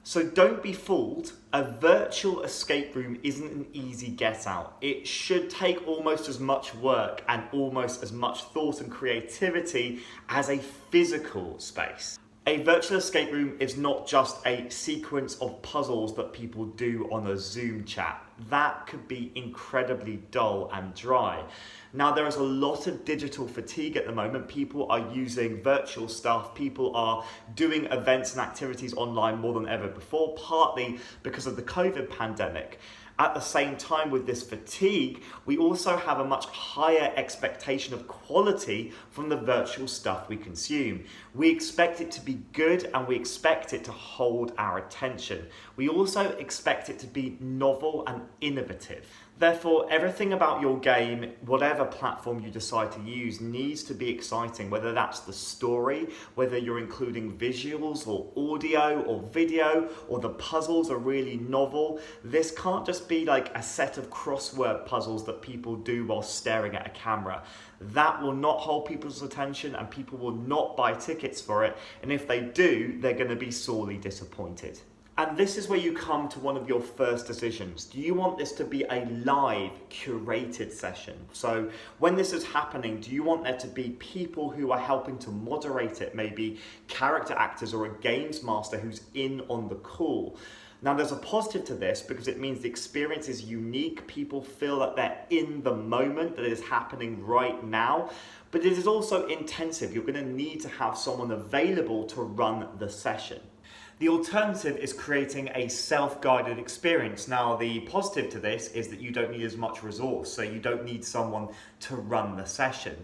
So don't be fooled, a virtual escape room isn't an easy get out. It should take almost as much work and almost as much thought and creativity as a physical space. A virtual escape room is not just a sequence of puzzles that people do on a Zoom chat. That could be incredibly dull and dry. Now, there is a lot of digital fatigue at the moment. People are using virtual stuff. People are doing events and activities online more than ever before, partly because of the COVID pandemic. At the same time, with this fatigue, we also have a much higher expectation of quality from the virtual stuff we consume. We expect it to be good and we expect it to hold our attention. We also expect it to be novel and innovative. Therefore, everything about your game, whatever platform you decide to use, needs to be exciting, whether that's the story, whether you're including visuals or audio or video, or the puzzles are really novel. This can't just be like a set of crossword puzzles that people do while staring at a camera. That will not hold people's attention and people will not buy tickets for it. And if they do, they're going to be sorely disappointed. And this is where you come to one of your first decisions. Do you want this to be a live, curated session? So when this is happening, do you want there to be people who are helping to moderate it, maybe character actors or a games master who's in on the call? Now, there's a positive to this because it means the experience is unique. People feel that they're in the moment, that it is happening right now. But it is also intensive. You're going to need to have someone available to run the session. The alternative is creating a self-guided experience. Now, the positive to this is that you don't need as much resource, so you don't need someone to run the session.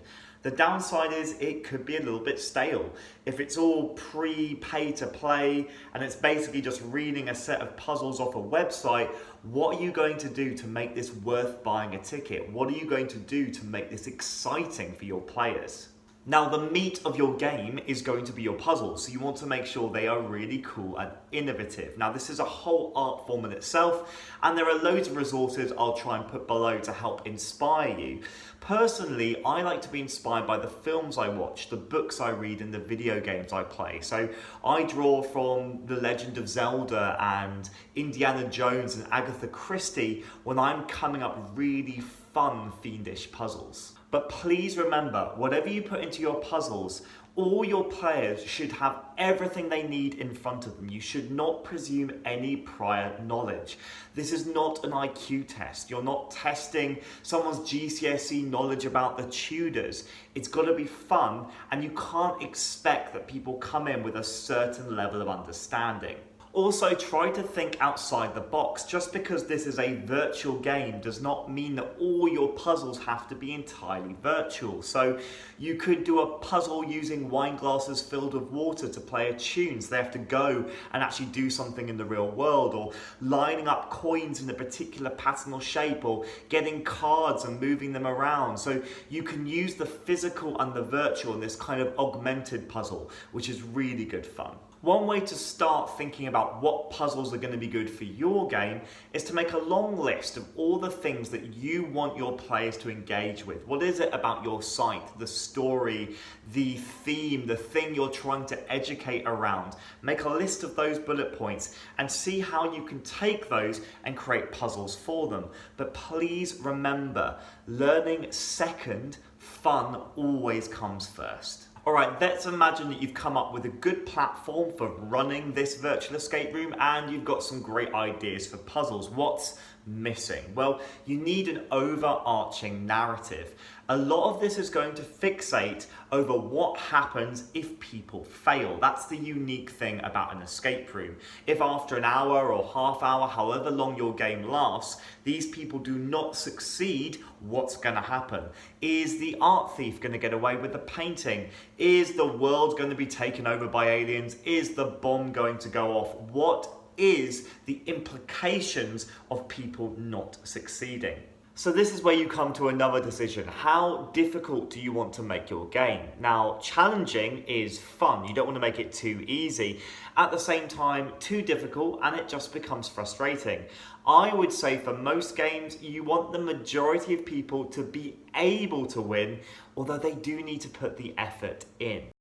The downside is it could be a little bit stale. If it's all pre-pay to play and it's basically just reading a set of puzzles off a website, what are you going to do to make this worth buying a ticket? What are you going to do to make this exciting for your players? Now, the meat of your game is going to be your puzzles, so you want to make sure they are really cool and innovative. Now, this is a whole art form in itself, and there are loads of resources I'll try and put below to help inspire you. Personally, I like to be inspired by the films I watch, the books I read, and the video games I play. So I draw from The Legend of Zelda and Indiana Jones and Agatha Christie when I'm coming up with really fun, fiendish puzzles. But please remember, whatever you put into your puzzles, all your players should have everything they need in front of them. You should not presume any prior knowledge. This is not an IQ test. You're not testing someone's GCSE knowledge about the Tudors. It's got to be fun, and you can't expect that people come in with a certain level of understanding. Also, try to think outside the box. Just because this is a virtual game does not mean that all your puzzles have to be entirely virtual. So you could do a puzzle using wine glasses filled with water to play a tune, so they have to go and actually do something in the real world, or lining up coins in a particular pattern or shape, or getting cards and moving them around. So you can use the physical and the virtual in this kind of augmented puzzle, which is really good fun. One way to start thinking about what puzzles are going to be good for your game is to make a long list of all the things that you want your players to engage with. What is it about your site, the story, the theme, the thing you're trying to educate around? Make a list of those bullet points and see how you can take those and create puzzles for them. But please remember, learning second, fun always comes first. All right, let's imagine that you've come up with a good platform for running this virtual escape room and you've got some great ideas for puzzles. What's missing? Well, you need an overarching narrative. A lot of this is going to fixate over what happens if people fail. That's the unique thing about an escape room. If after an hour or half hour, however long your game lasts, these people do not succeed, what's going to happen? Is the art thief going to get away with the painting? Is the world going to be taken over by aliens? Is the bomb going to go off? What is the implications of people not succeeding? So this is where you come to another decision. How difficult do you want to make your game? Now, challenging is fun. You don't want to make it too easy. At the same time, too difficult and it just becomes frustrating. I would say for most games, you want the majority of people to be able to win, although they do need to put the effort in.